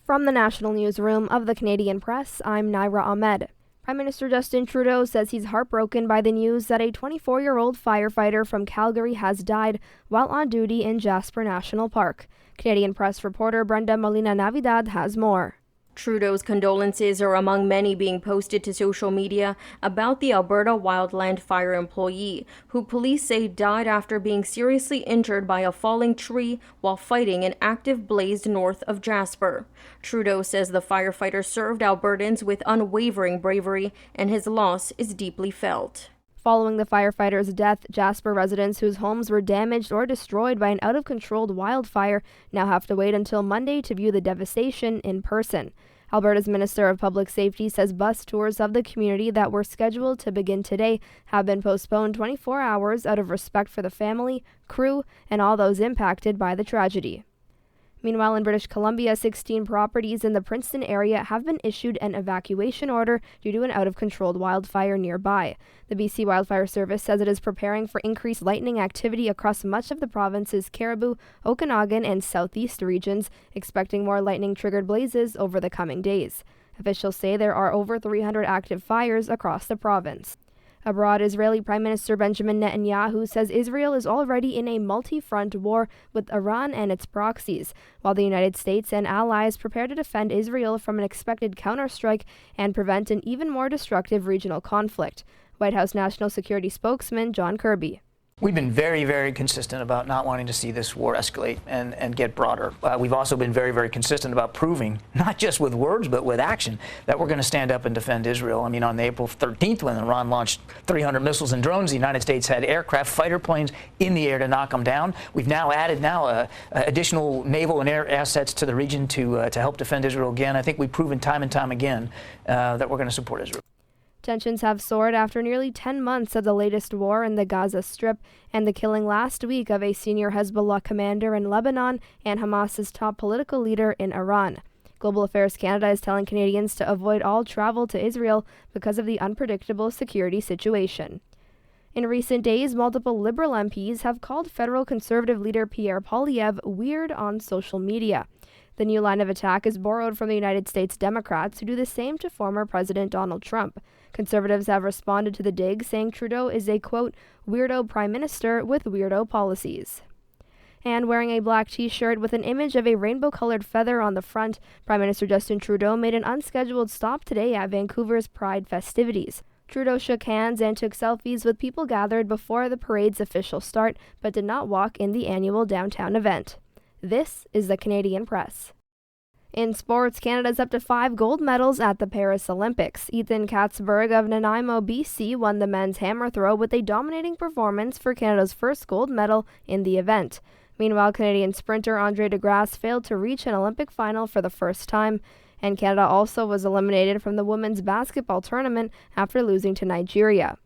From the National Newsroom of the Canadian Press, I'm Naira Ahmed. Prime Minister Justin Trudeau says he's heartbroken by the news that a 24-year-old firefighter from Calgary has died while on duty in Jasper National Park. Canadian Press reporter Brenda Molina-Navidad has more. Trudeau's condolences are among many being posted to social media about the Alberta Wildland Fire employee, who police say died after being seriously injured by a falling tree while fighting an active blaze north of Jasper. Trudeau says the firefighter served Albertans with unwavering bravery, and his loss is deeply felt. Following the firefighter's death, Jasper residents whose homes were damaged or destroyed by an out-of-control wildfire now have to wait until Monday to view the devastation in person. Alberta's Minister of Public Safety says bus tours of the community that were scheduled to begin today have been postponed 24 hours out of respect for the family, crew, and all those impacted by the tragedy. Meanwhile, in British Columbia, 16 properties in the Princeton area have been issued an evacuation order due to an out-of-control wildfire nearby. The BC Wildfire Service says it is preparing for increased lightning activity across much of the province's Cariboo, Okanagan, and Southeast regions, expecting more lightning-triggered blazes over the coming days. Officials say there are over 300 active fires across the province. Abroad, Israeli Prime Minister Benjamin Netanyahu says Israel is already in a multi-front war with Iran and its proxies, while the United States and allies prepare to defend Israel from an expected counterstrike and prevent an even more destructive regional conflict. White House National Security spokesman John Kirby. We've been very, very consistent about not wanting to see this war escalate and get broader. We've also been very, very consistent about proving, not just with words, but with action, that we're going to stand up and defend Israel. I mean, on April 13th, when Iran launched 300 missiles and drones, the United States had aircraft, fighter planes in the air to knock them down. We've now added additional naval and air assets to the region to help defend Israel again. I think we've proven time and time again that we're going to support Israel. Tensions have soared after nearly 10 months of the latest war in the Gaza Strip and the killing last week of a senior Hezbollah commander in Lebanon and Hamas's top political leader in Iran. Global Affairs Canada is telling Canadians to avoid all travel to Israel because of the unpredictable security situation. In recent days, multiple Liberal MPs have called federal Conservative leader Pierre Poilievre weird on social media. The new line of attack is borrowed from the United States Democrats, who do the same to former President Donald Trump. Conservatives have responded to the dig, saying Trudeau is a, quote, weirdo prime minister with weirdo policies. And wearing a black t-shirt with an image of a rainbow-colored feather on the front, Prime Minister Justin Trudeau made an unscheduled stop today at Vancouver's Pride festivities. Trudeau shook hands and took selfies with people gathered before the parade's official start, but did not walk in the annual downtown event. This is the Canadian Press. In sports, Canada's up to 5 gold medals at the Paris Olympics. Ethan Katzberg of Nanaimo, BC, won the men's hammer throw with a dominating performance for Canada's first gold medal in the event. Meanwhile, Canadian sprinter Andre DeGrasse failed to reach an Olympic final for the first time, and Canada also was eliminated from the women's basketball tournament after losing to Nigeria.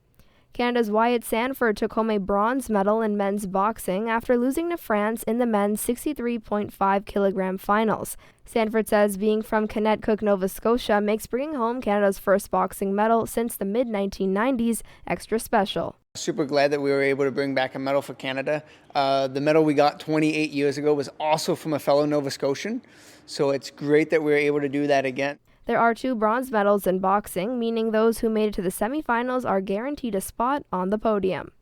Canada's Wyatt Sanford took home a bronze medal in men's boxing after losing to France in the men's 63.5 kilogram finals. Sanford says being from Connecticut, Nova Scotia makes bringing home Canada's first boxing medal since the mid-1990s extra special. Super glad that we were able to bring back a medal for Canada. The medal we got 28 years ago was also from a fellow Nova Scotian, so it's great that we were able to do that again. There are 2 bronze medals in boxing, meaning those who made it to the semifinals are guaranteed a spot on the podium.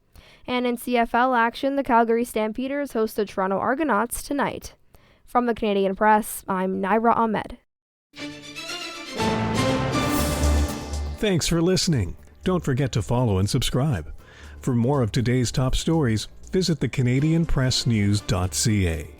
And in CFL action, the Calgary Stampeders host the Toronto Argonauts tonight. From the Canadian Press, I'm Naira Ahmed. Thanks for listening. Don't forget to follow and subscribe. For more of today's top stories, visit thecanadianpressnews.ca.